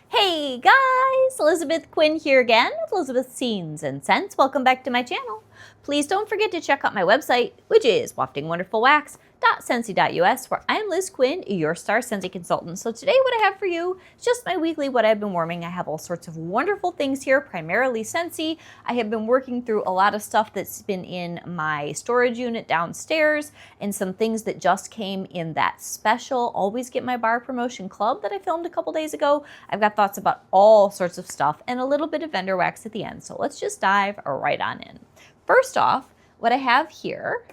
Hey guys, Elizabeth Quinn here again with Elizabeth's Scenes and Scents. Welcome back to my channel. Please don't forget to check out my website, which is waftingwonderfulwax.scentsy.us, where I'm Liz Quinn, your star Scentsy consultant. So today what I have for you is just my weekly what I've been warming. I have all sorts of wonderful things here, primarily Scentsy. I have been working through a lot of stuff that's been in my storage unit downstairs and some things that just came in that special Always Get My Bar promotion club that I filmed a couple days ago. I've got thoughts about all sorts of stuff and a little bit of vendor wax at the end. So let's just dive right on in. First off, what I have here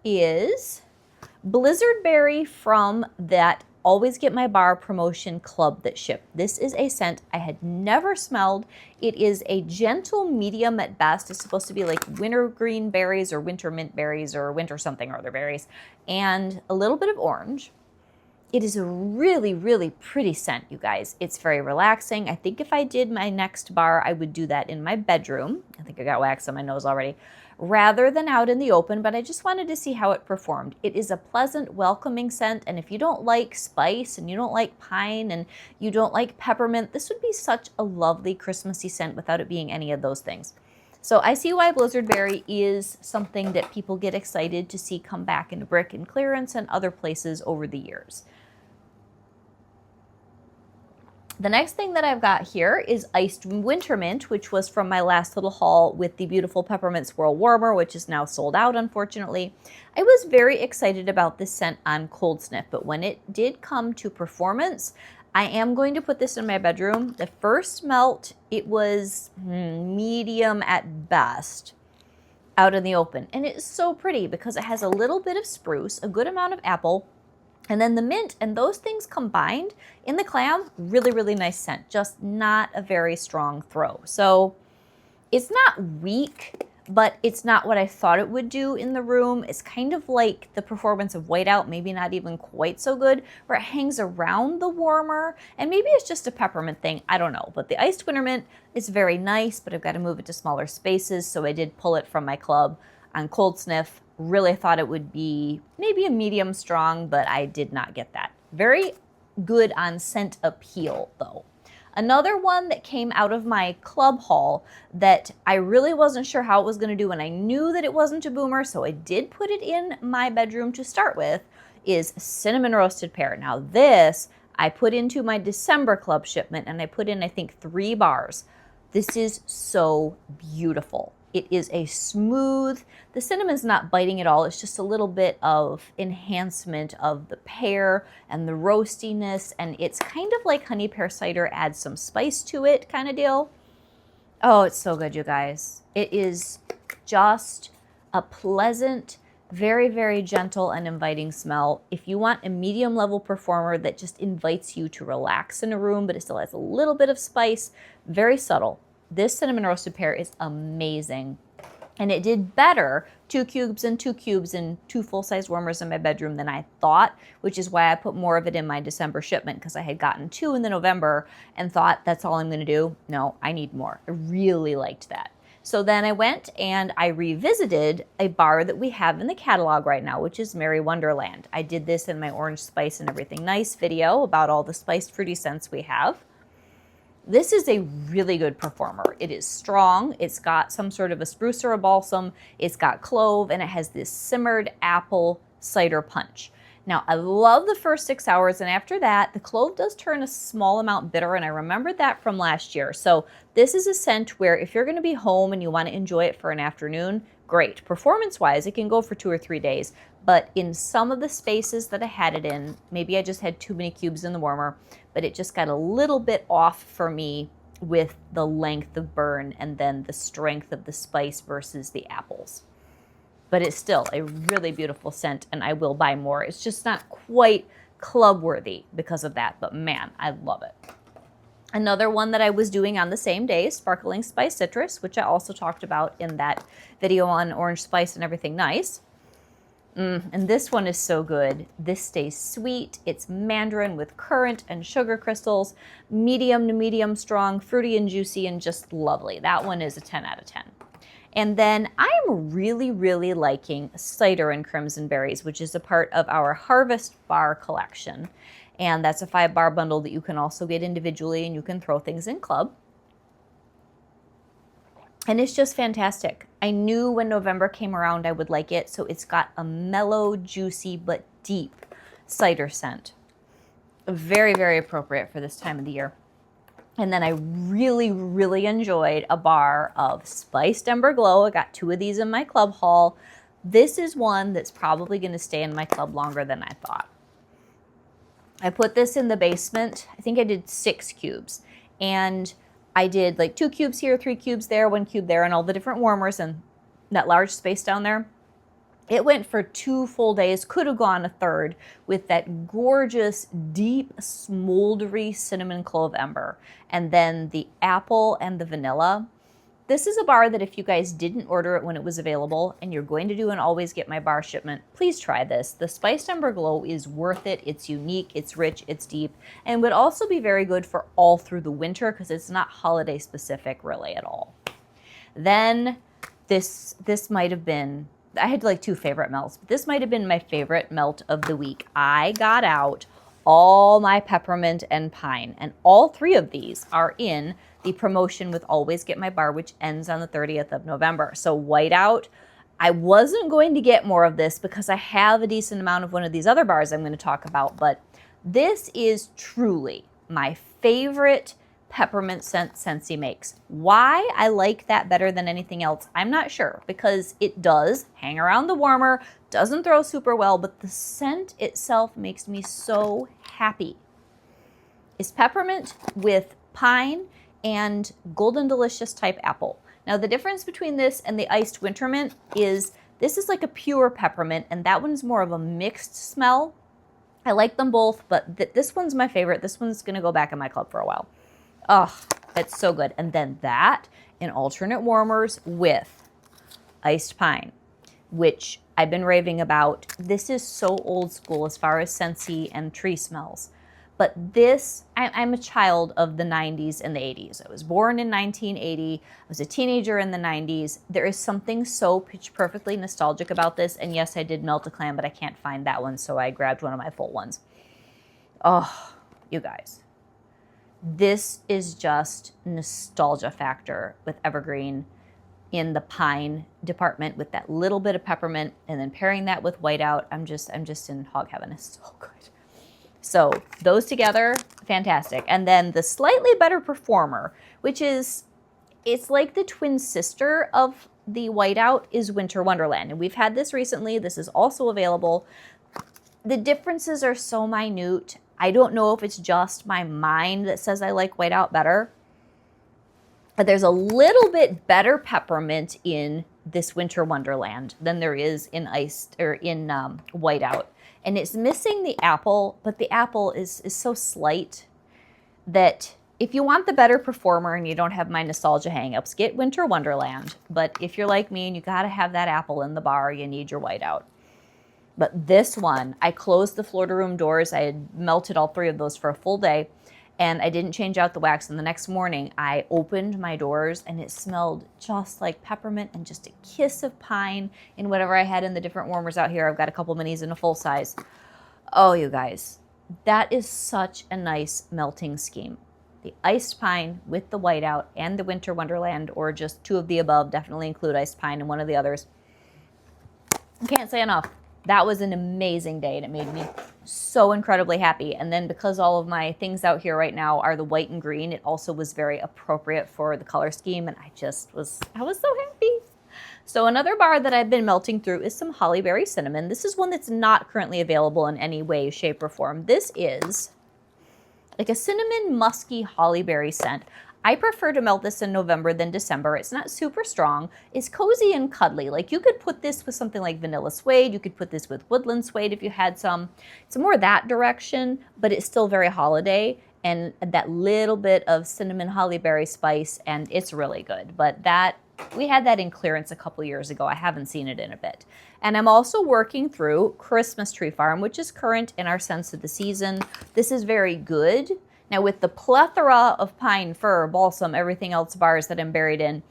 is Blizzard Berry from that Always Get My Bar promotion club that shipped. This is a scent I had never smelled. It is a gentle medium at best. It's supposed to be like wintergreen berries or winter mint berries or winter something or other berries, and a little bit of orange. It is a really, really pretty scent, you guys. It's very relaxing. I think if I did my next bar, I would do that in my bedroom. I think I got wax on my nose already, rather than out in the open, but I just wanted to see how it performed. It is a pleasant, welcoming scent, and if you don't like spice and you don't like pine and you don't like peppermint, this would be such a lovely Christmassy scent without it being any of those things. So I see why Blizzard Berry is something that people get excited to see come back into Brick and Clearance and other places over the years. The next thing that I've got here is Iced Winter Mint, which was from my last little haul with the beautiful Peppermint Swirl Warmer, which is now sold out, unfortunately. I was very excited about this scent on Cold Sniff, but when it did come to performance, I am going to put this in my bedroom. The first melt, it was medium at best out in the open. And it is so pretty because it has a little bit of spruce, a good amount of apple, and then the mint, and those things combined in the clam, really, really nice scent. Just not a very strong throw. So it's not weak, but it's not what I thought it would do in the room. It's kind of like the performance of Whiteout, maybe not even quite so good, where it hangs around the warmer, and maybe it's just a peppermint thing, I don't know. But the Iced Winter Mint is very nice, but I've got to move it to smaller spaces, so I did pull it from my club on Cold Sniff. Really thought it would be maybe a medium strong, but I did not get that. Very good on scent appeal, though. Another one that came out of my club haul that I really wasn't sure how it was going to do, and I knew that it wasn't a boomer, so I did put it in my bedroom to start with, is Cinnamon Roasted Pear. Now this, I put into my December club shipment, and I put in, I think, 3 bars. This is so beautiful. It is a smooth, the cinnamon's not biting at all, it's just a little bit of enhancement of the pear and the roastiness, and it's kind of like honey pear cider, adds some spice to it kind of deal. Oh, it's so good, you guys. It is just a pleasant, very, very gentle and inviting smell. If you want a medium level performer that just invites you to relax in a room, but it still has a little bit of spice, very subtle. This Cinnamon Roasted Pear is amazing. And it did better, 2 cubes and 2 cubes and 2 full-size warmers in my bedroom than I thought, which is why I put more of it in my December shipment, because I had gotten 2 in the November and thought, that's all I'm going to do. No, I need more. I really liked that. So then I went and I revisited a bar that we have in the catalog right now, which is Merry Wonderland. I did this in my Orange Spice and Everything Nice video about all the spiced fruity scents we have. This is a really good performer. It is strong. It's got some sort of a spruce or a balsam. It's got clove, and it has this simmered apple cider punch. Now, I love the first 6 hours, and after that, the clove does turn a small amount bitter, and I remembered that from last year. So this is a scent where if you're going to be home and you want to enjoy it for an afternoon, great. Performance-wise, it can go for 2 or 3 days, but in some of the spaces that I had it in, maybe I just had too many cubes in the warmer, but it just got a little bit off for me with the length of burn and then the strength of the spice versus the apples. But it's still a really beautiful scent, and I will buy more. It's just not quite club worthy because of that, but man, I love it. Another one that I was doing on the same day, Sparkling Spice Citrus, which I also talked about in that video on Orange Spice and Everything Nice. And this one is so good. This stays sweet. It's mandarin with currant and sugar crystals, medium to medium strong, fruity and juicy, and just lovely. That one is a 10 out of 10. And then I'm really, really liking Cider and Crimson Berries, which is a part of our Harvest Bar collection. And that's a 5-bar bundle that you can also get individually, and you can throw things in club. And it's just fantastic. I knew when November came around I would like it. So it's got a mellow, juicy, but deep cider scent. Very, very appropriate for this time of the year. And then I really, really enjoyed a bar of Spiced Ember Glow. I got 2 of these in my club haul. This is one that's probably going to stay in my club longer than I thought. I put this in the basement. I think I did 6 cubes. And I did like 2 cubes here, 3 cubes there, 1 cube there, and all the different warmers and that large space down there. It went for 2 full days, could have gone a third, with that gorgeous, deep, smoldery cinnamon clove ember. And then the apple and the vanilla. This is a bar that if you guys didn't order it when it was available and you're going to do an always get my bar shipment, please try this. The Spiced Ember Glow is worth it. It's unique, it's rich, it's deep, and would also be very good for all through the winter because it's not holiday specific really at all. Then this might have been, I had like 2 favorite melts, but this might have been my favorite melt of the week. I got out all my peppermint and pine, and all 3 of these are in the promotion with Always Get My Bar, which ends on the 30th of November. So Whiteout, I wasn't going to get more of this because I have a decent amount of one of these other bars I'm going to talk about, but this is truly my favorite peppermint scent Scentsy makes. Why I like that better than anything else, I'm not sure, because it does hang around the warmer, doesn't throw super well, but the scent itself makes me so happy. It's peppermint with pine and Golden Delicious type apple. Now the difference between this and the iced winter mint is this is like a pure peppermint and that one's more of a mixed smell. I like them both, but this one's my favorite. This one's gonna go back in my club for a while. Oh, it's so good. And then that in alternate warmers with iced pine, which I've been raving about. This is so old school as far as Scentsy and tree smells. But this, I'm a child of the 90s and the 80s. I was born in 1980. I was a teenager in the 90s. There is something so pitch perfectly nostalgic about this. And yes, I did melt a clam, but I can't find that one, so I grabbed one of my full ones. Oh, you guys. This is just nostalgia factor with evergreen in the pine department with that little bit of peppermint and then pairing that with Whiteout. I'm just in hog heaven. It's so good. So those together, fantastic. And then the slightly better performer, which is, it's like the twin sister of the Whiteout, is Winter Wonderland. And we've had this recently. This is also available. The differences are so minute. I don't know if it's just my mind that says I like Whiteout better. But there's a little bit better peppermint in this Winter Wonderland than there is in Whiteout. And it's missing the apple, but the apple is so slight that if you want the better performer and you don't have my nostalgia hangups, get Winter Wonderland. But if you're like me and you gotta have that apple in the bar, you need your Whiteout. But this one, I closed the floor to room doors. I had melted all 3 of those for a full day, and I didn't change out the wax. And the next morning, I opened my doors, and it smelled just like peppermint and just a kiss of pine in whatever I had in the different warmers out here. I've got a couple minis and a full size. Oh, you guys, that is such a nice melting scheme. The iced pine with the Whiteout and the Winter Wonderland, or just 2 of the above, definitely include iced pine and one of the others. I can't say enough. That was an amazing day, and it made me so incredibly happy. And then because all of my things out here right now are the white and green, it also was very appropriate for the color scheme, and I was so happy. So another bar that I've been melting through is some Hollyberry Cinnamon. This is one that's not currently available in any way, shape, or form. This is like a cinnamon musky hollyberry scent. I prefer to melt this in November than December. It's not super strong. It's cozy and cuddly. Like you could put this with something like vanilla suede. You could put this with woodland suede if you had some. It's more that direction, but it's still very holiday and that little bit of cinnamon hollyberry spice, and it's really good. But we had that in clearance a couple years ago. I haven't seen it in a bit. And I'm also working through Christmas Tree Farm, which is current in our Scents of the Season. This is very good. Now with the plethora of pine, fir, balsam, everything else bars that I'm buried in,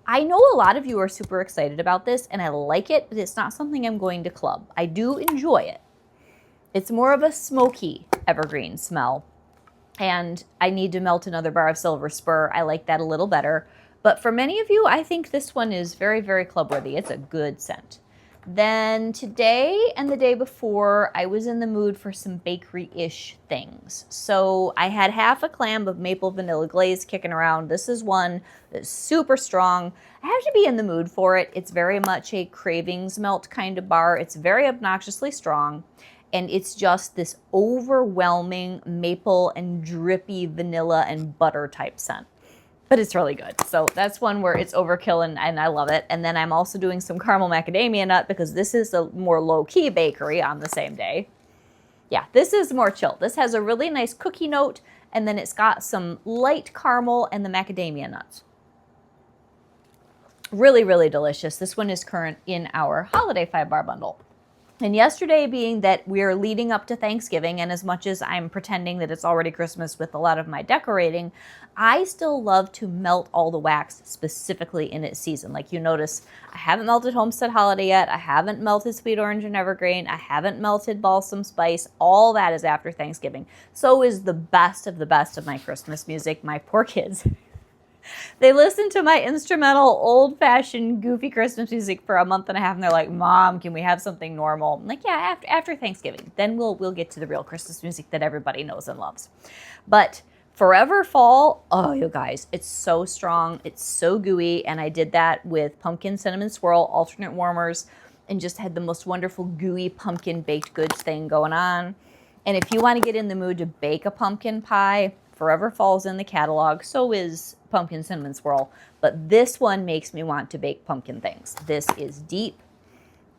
I know a lot of you are super excited about this and I like it, but it's not something I'm going to club. I do enjoy it. It's more of a smoky evergreen smell. And I need to melt another bar of Silver Spur. I like that a little better. But for many of you, I think this one is very, very club worthy. It's a good scent. Then today and the day before, I was in the mood for some bakery-ish things. So I had half a clam of maple vanilla glaze kicking around. This is one that's super strong. I have to be in the mood for it. It's very much a cravings melt kind of bar. It's very obnoxiously strong. And it's just this overwhelming maple and drippy vanilla and butter type scent. But it's really good. So that's one where it's overkill and I love it. And then I'm also doing some caramel macadamia nut because this is a more low-key bakery on the same day. Yeah, this is more chill. This has a really nice cookie note and then it's got some light caramel and the macadamia nuts. Really, really delicious. This one is current in our holiday 5-bar bundle. And yesterday being that we're leading up to Thanksgiving, and as much as I'm pretending that it's already Christmas with a lot of my decorating, I still love to melt all the wax specifically in its season. Like you notice, I haven't melted Homestead Holiday yet. I haven't melted Sweet Orange and Evergreen. I haven't melted Balsam Spice. All that is after Thanksgiving. So is the best of my Christmas music. My poor kids. They listen to my instrumental, old-fashioned, goofy Christmas music for a month and a half, and they're like, Mom, can we have something normal? I'm like, yeah, after Thanksgiving. Then we'll get to the real Christmas music that everybody knows and loves. But Forever Fall, oh, you guys, it's so strong. It's so gooey, and I did that with pumpkin cinnamon swirl, alternate warmers, and just had the most wonderful gooey pumpkin baked goods thing going on. And if you want to get in the mood to bake a pumpkin pie, Forever Fall's in the catalog. So is pumpkin cinnamon swirl. But this one makes me want to bake pumpkin things. This is deep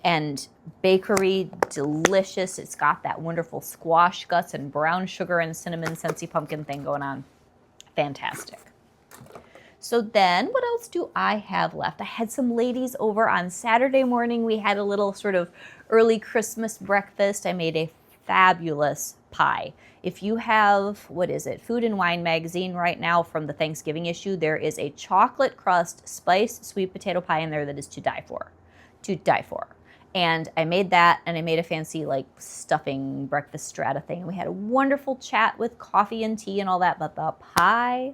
and bakery, delicious. It's got that wonderful squash guts and brown sugar and cinnamon Scentsy pumpkin thing going on. Fantastic. So then what else do I have left? I had some ladies over on Saturday morning. We had a little sort of early Christmas breakfast. I made a fabulous pie. If you have, what is it, Food and Wine magazine right now from the Thanksgiving issue, there is a chocolate crust spiced sweet potato pie in there that is to die for. To die for. And I made that, and I made a fancy like stuffing breakfast strata thing. And we had a wonderful chat with coffee and tea and all that, but the pie,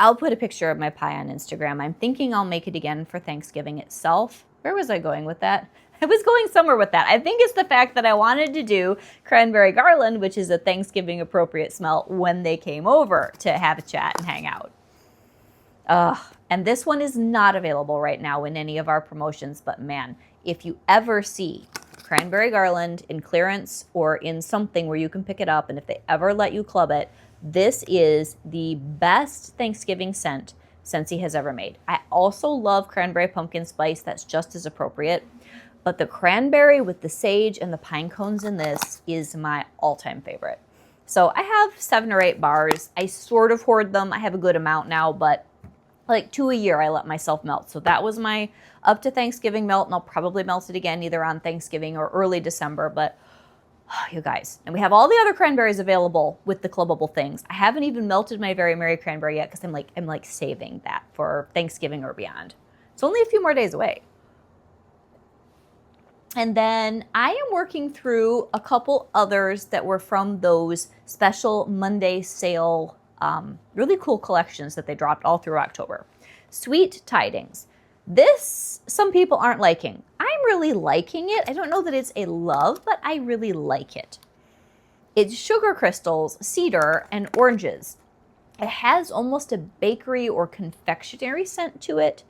I'll put a picture of my pie on Instagram. I'm thinking I'll make it again for Thanksgiving itself. Where was I going with that? I was going somewhere with that. I think it's the fact that I wanted to do cranberry garland, which is a Thanksgiving appropriate smell, when they came over to have a chat and hang out. And this one is not available right now in any of our promotions, but man, if you ever see cranberry garland in clearance or in something where you can pick it up, and if they ever let you club it, this is the best Thanksgiving scent Scentsy has ever made. I also love cranberry pumpkin spice. That's just as appropriate. But the cranberry with the sage and the pine cones in this is my all-time favorite. So I have 7 or 8 bars. I sort of hoard them. I have a good amount now, but like 2 a year I let myself melt. So that was my up to Thanksgiving melt, and I'll probably melt it again either on Thanksgiving or early December. But oh, you guys, and we have all the other cranberries available with the clubbable things. I haven't even melted my Very Merry Cranberry yet because I'm like saving that for Thanksgiving or beyond. It's only a few more days away. And then I am working through a couple others that were from those special Monday sale, really cool collections that they dropped all through October. Sweet Tidings. This, some people aren't liking. I'm really liking it. I don't know that it's a love, but I really like it. It's sugar crystals, cedar, and oranges. It has almost a bakery or confectionery scent to it.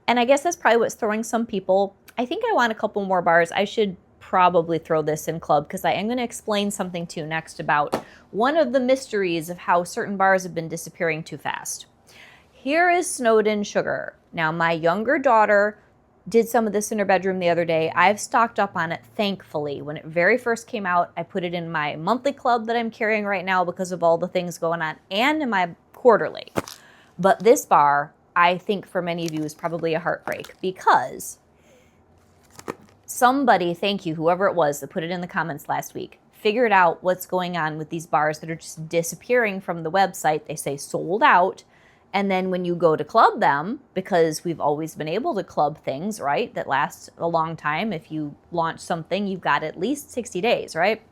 And I guess that's probably what's throwing some people. I think I want a couple more bars. I should probably throw this in club because I am going to explain something to you next about one of the mysteries of how certain bars have been disappearing too fast. Here is Snowden Sugar. Now, my younger daughter did some of this in her bedroom the other day. I've stocked up on it, thankfully. When it very first came out, I put it in my monthly club that I'm carrying right now because of all the things going on, and in my quarterly. But this bar, I think for many of you, is probably a heartbreak because somebody, thank you, whoever it was that put it in the comments last week, figured out what's going on with these bars that are just disappearing from the website. They say sold out. And then when you go to club them, because we've always been able to club things, right, that last a long time. If you launch something, you've got at least 60 days, right?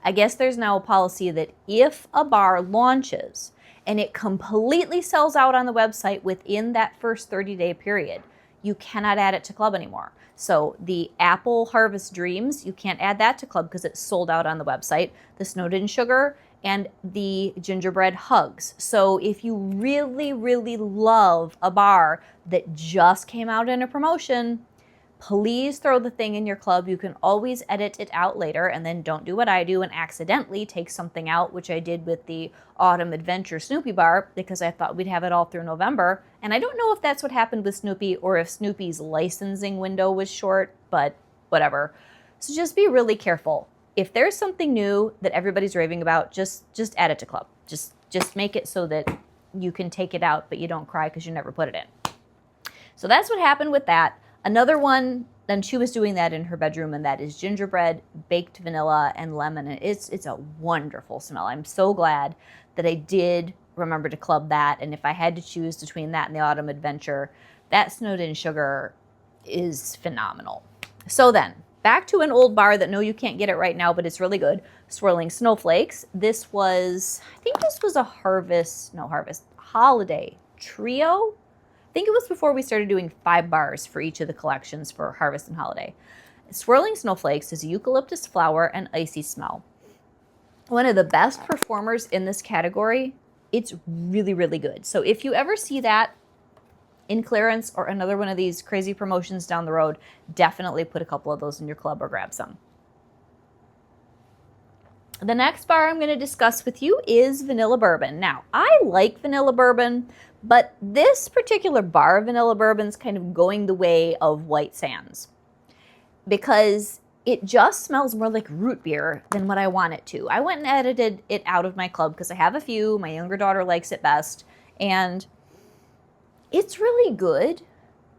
I guess there's now a policy that if a bar launches and it completely sells out on the website within that first 30-day period, you cannot add it to club anymore. So the Apple Harvest Dreams, you can't add that to club because it's sold out on the website. The Snowden Sugar and the Gingerbread Hugs. So if you really, really love a bar that just came out in a promotion, please throw the thing in your club. You can always edit it out later, and then don't do what I do and accidentally take something out, which I did with the Autumn Adventure Snoopy bar because I thought we'd have it all through November. And I don't know if that's what happened with Snoopy or if Snoopy's licensing window was short, but whatever. So just be really careful. If there's something new that everybody's raving about, just add it to club. Just make it so that you can take it out, but you don't cry because you never put it in. So that's what happened with that. Another one, and she was doing that in her bedroom, and that is gingerbread, baked vanilla, and lemon. And it's a wonderful smell. I'm so glad that I did remember to club that. And if I had to choose between that and the Autumn Adventure, that Snowden Sugar is phenomenal. So then, back to an old bar that no, you can't get it right now, but it's really good. Swirling Snowflakes. This was, I think this was a holiday trio. I think it was before we started doing 5 bars for each of the collections for Harvest and Holiday. Swirling Snowflakes is a eucalyptus flower and icy smell. One of the best performers in this category. It's really, really good. So if you ever see that in clearance or another one of these crazy promotions down the road, definitely put a couple of those in your club or grab some. The next bar I'm going to discuss with you is vanilla bourbon. Now, I like vanilla bourbon, but this particular bar of vanilla bourbon is kind of going the way of White Sands because it just smells more like root beer than what I want it to. I went and edited it out of my club because I have a few. My younger daughter likes it best, and it's really good,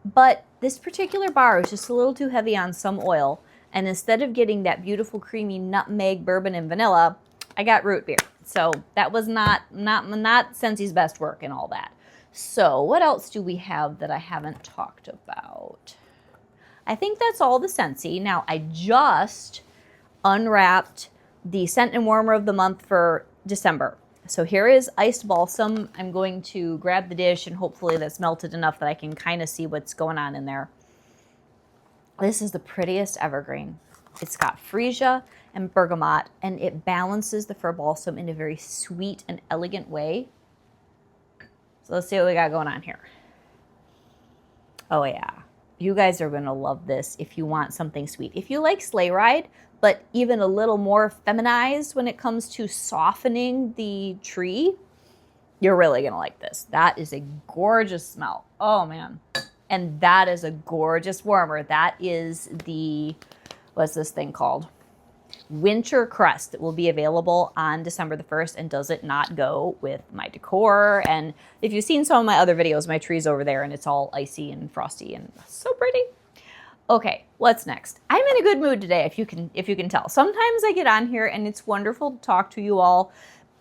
but this particular bar is just a little too heavy on some oil. And instead of getting that beautiful creamy nutmeg, bourbon, and vanilla, I got root beer. So that was not Scentsy's best work and all that. So what else do we have that I haven't talked about? I think that's all the Scentsy. Now, I just unwrapped the Scent and Warmer of the Month for December. So here is Iced Balsam. I'm going to grab the dish, and hopefully that's melted enough that I can kind of see what's going on in there. This is the prettiest evergreen. It's got freesia and bergamot, and it balances the fir balsam in a very sweet and elegant way. So let's see what we got going on here. Oh yeah, you guys are gonna love this if you want something sweet. If you like Sleigh Ride, but even a little more feminized when it comes to softening the tree, you're really gonna like this. That is a gorgeous smell. Oh man. And that is a gorgeous warmer. That is the, what's this thing called? Winter Crest that will be available on December the 1st. And does it not go with my decor? And if you've seen some of my other videos, my tree's over there and it's all icy and frosty and so pretty. Okay, what's next? I'm in a good mood today, if you can tell. Sometimes I get on here and it's wonderful to talk to you all,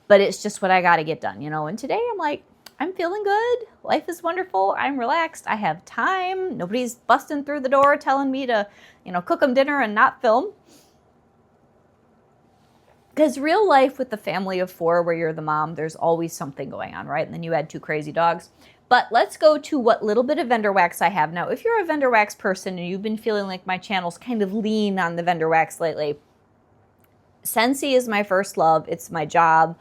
but it's just what I gotta get done, you know? And today I'm like, I'm feeling good. Life is wonderful. I'm relaxed. I have time. Nobody's busting through the door telling me to, cook them dinner and not film. Because real life with the family of 4 where you're the mom, there's always something going on, right? And then you add 2 crazy dogs. But let's go to what little bit of vendor wax I have. Now, if you're a vendor wax person and you've been feeling like my channel's kind of lean on the vendor wax lately, Scentsy is my first love. It's my job.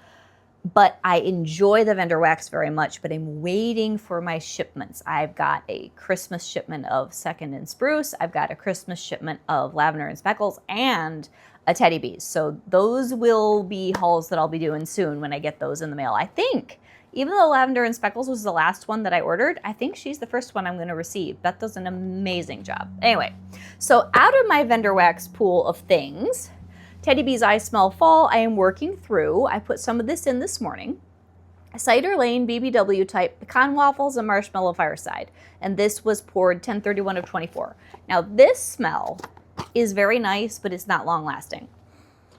But I enjoy the vendor wax very much, but I'm waiting for my shipments. I've got a Christmas shipment of Second and Spruce. I've got a Christmas shipment of Lavender and Speckles and a Teddy Bees. So those will be hauls that I'll be doing soon when I get those in the mail. I think, even though Lavender and Speckles was the last one that I ordered, I think she's the first one I'm going to receive. Beth does an amazing job. Anyway, so out of my vendor wax pool of things, Teddy Bees I Smell Fall, I am working through. I put some of this in this morning. Cider Lane BBW type pecan waffles and marshmallow fireside. And this was poured 10/31 of 24. Now this smell is very nice, but it's not long lasting.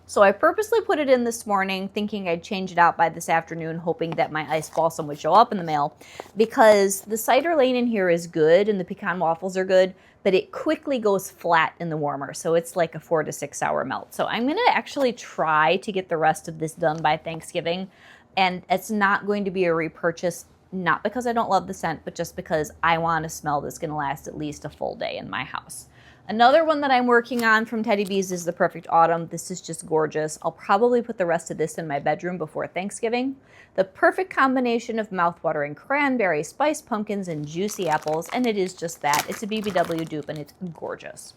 So I purposely put it in this morning, thinking I'd change it out by this afternoon, hoping that my ice balsam would show up in the mail, because the cider lane in here is good and the pecan waffles are good, but it quickly goes flat in the warmer. So it's like a 4 to 6 hour melt. So I'm going to actually try to get the rest of this done by Thanksgiving. And it's not going to be a repurchase, not because I don't love the scent, but just because I want a smell that's going to last at least a full day in my house. Another one that I'm working on from Teddy Bees is the Perfect Autumn. This is just gorgeous. I'll probably put the rest of this in my bedroom before Thanksgiving. The perfect combination of mouthwatering cranberry, spiced pumpkins, and juicy apples, and it is just that. It's a BBW dupe, and it's gorgeous.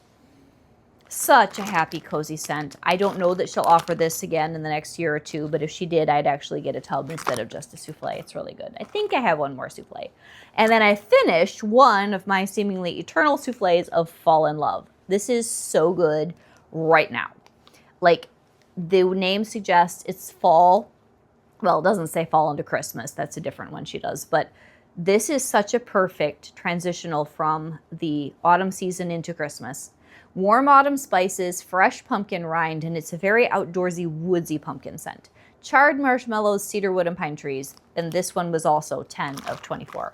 Such a happy, cozy scent. I don't know that she'll offer this again in the next year or two, but if she did, I'd actually get a tub instead of just a souffle. It's really good. I think I have one more souffle. And then I finished one of my seemingly eternal souffles of Fall in Love. This is so good right now. Like the name suggests, it's fall. Well, it doesn't say fall into Christmas. That's a different one she does. But this is such a perfect transitional from the autumn season into Christmas. Warm autumn spices, fresh pumpkin rind, and it's a very outdoorsy, woodsy pumpkin scent. Charred marshmallows, cedarwood, and pine trees. And this one was also 10 of 24.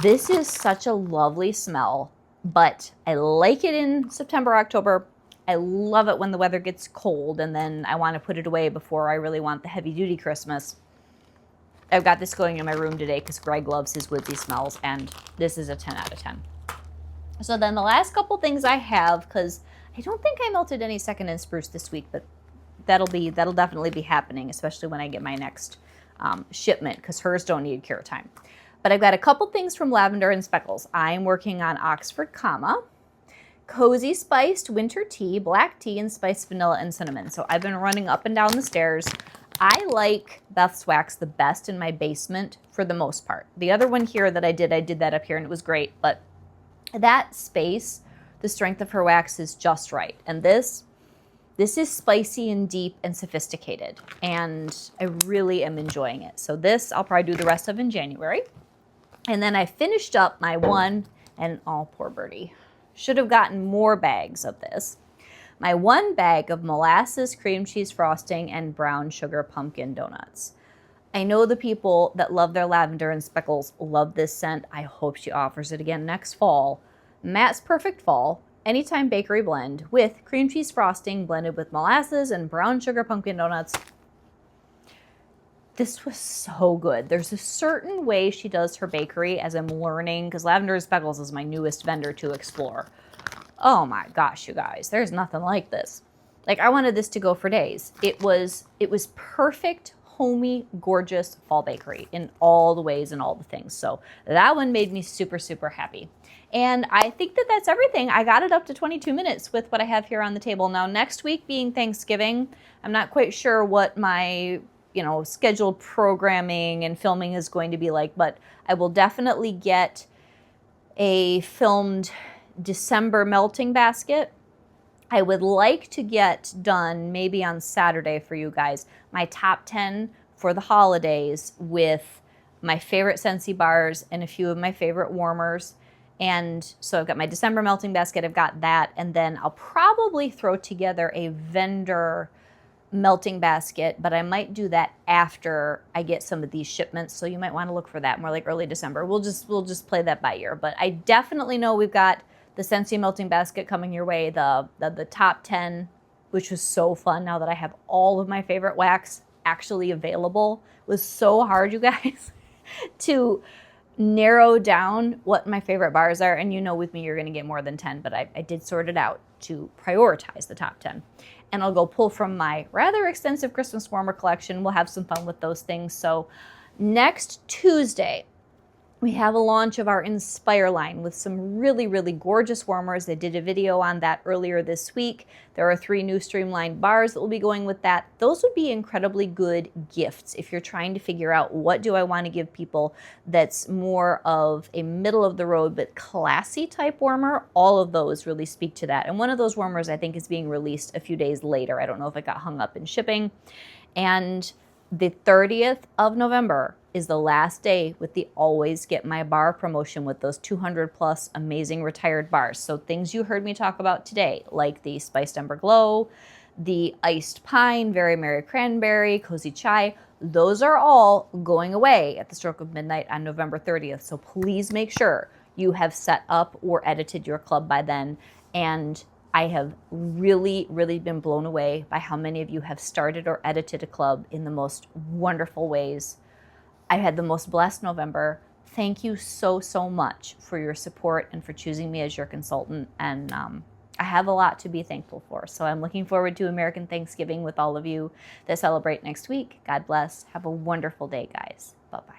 This is such a lovely smell, but I like it in September, October. I love it when the weather gets cold, and then I want to put it away before I really want the heavy-duty Christmas. I've got this going in my room today because Greg loves his woodsy smells, and this is a 10 out of 10. So then the last couple things I have, because I don't think I melted any second and spruce this week, but that'll definitely be happening, especially when I get my next shipment, because hers don't need cure time. But I've got a couple things from Lavender and Speckles. I'm working on Oxford Comma, Cozy Spiced Winter Tea, Black Tea, and Spiced Vanilla and Cinnamon. So I've been running up and down the stairs. I like Beth's Wax the best in my basement for the most part. The other one here that I did that up here and it was great, but that space, the strength of her wax is just right. And this is spicy and deep and sophisticated, and I really am enjoying it. So this I'll probably do the rest of in January. And then I finished up my one, and oh, poor birdie. Should have gotten more bags of this. My one bag of molasses, cream cheese frosting, and brown sugar pumpkin donuts. I know the people that love their Lavender and Speckles love this scent. I hope she offers it again next fall. Matt's Perfect Fall Anytime Bakery Blend with cream cheese frosting blended with molasses and brown sugar pumpkin donuts. This was so good. There's a certain way she does her bakery as I'm learning, because Lavender and Speckles is my newest vendor to explore. Oh my gosh, you guys, there's nothing like this. Like, I wanted this to go for days. It was perfect, homey, gorgeous fall bakery in all the ways and all the things. So that one made me super, super happy. And I think that that's everything. I got it up to 22 minutes with what I have here on the table. Now, next week being Thanksgiving, I'm not quite sure what my scheduled programming and filming is going to be like, but I will definitely get a filmed December melting basket. I would like to get done maybe on Saturday for you guys, my top 10 for the holidays with my favorite Scentsy bars and a few of my favorite warmers. And so I've got my December melting basket, I've got that, and then I'll probably throw together a vendor melting basket, but I might do that after I get some of these shipments. So you might want to look for that more like early December. We'll just play that by ear. But I definitely know we've got the Scentsy melting basket coming your way, the top 10, which was so fun now that I have all of my favorite wax actually available. It was so hard, you guys, to narrow down what my favorite bars are. And with me, you're going to get more than 10, but I did sort it out to prioritize the top 10. And I'll go pull from my rather extensive Christmas warmer collection. We'll have some fun with those things. So next Tuesday, we have a launch of our Inspire line with some really, really gorgeous warmers. I did a video on that earlier this week. There are 3 new streamlined bars that will be going with that. Those would be incredibly good gifts if you're trying to figure out what do I want to give people that's more of a middle of the road but classy type warmer. All of those really speak to that. And one of those warmers I think is being released a few days later. I don't know if it got hung up in shipping. And the 30th of November is the last day with the Always Get My Bar promotion with those 200 plus amazing retired bars. So things you heard me talk about today, like the Spiced Ember Glow, the iced pine, very merry cranberry, cozy chai, those are all going away at the stroke of midnight on November 30th. So please make sure you have set up or edited your club by then. And I have really, really been blown away by how many of you have started or edited a club in the most wonderful ways. I had the most blessed November. Thank you so, so much for your support and for choosing me as your consultant. And I have a lot to be thankful for. So I'm looking forward to American Thanksgiving with all of you that celebrate next week. God bless. Have a wonderful day, guys. Bye-bye.